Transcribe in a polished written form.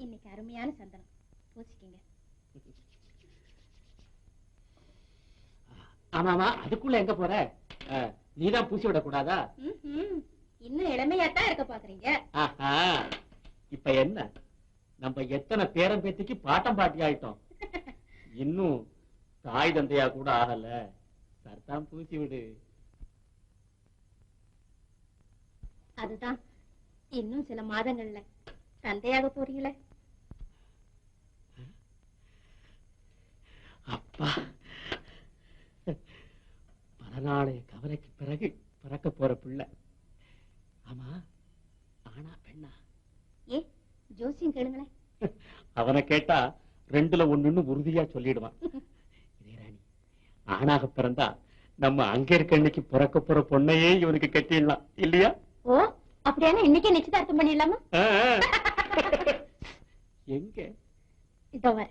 இன்னைக்கு அருமையான சந்தனம் பூசிக்கங்க. ஆமாமா, அதுக்குள்ள எங்க போற? நீதான் பூசி விட கூடாதா? இன்னும் இளமையாத்தான் இருக்க பாக்குறீங்க. இப்ப என்ன, நம்ம எத்தனை பேரம் பேத்திக்கு பாட்டம் பாட்டி ஆயிட்டோம். இன்னும் தாய் தந்தையா கூட ஆகல. சர்தான் பூசி விடு. அதுதான், இன்னும் சில மாதங்கள்ல தந்தையாக போறீங்களே. அப்பா, பல நாளைய கவலைக்கு பிறகு பிறக்க போற பிள்ளை. ஆமா, ஆனா பெண்ணா? ஏ, ஜோசியம் கேளுங்களேன். அவனை கேட்டா ரெண்டுல ஒண்ணுன்னு உறுதியா சொல்லிடுவான். இதே ராணி, ஆணாக பிறந்தா நம்ம அங்க இருக்க அன்னைக்கு பிறக்க போற பொண்ணையே இவனுக்கு கட்டிடலாம் இல்லையா? ஓ, அப்படியான இன்னைக்கே நிச்சயதார்த்தம் பண்ணிடலாமா? எங்க இதோ வர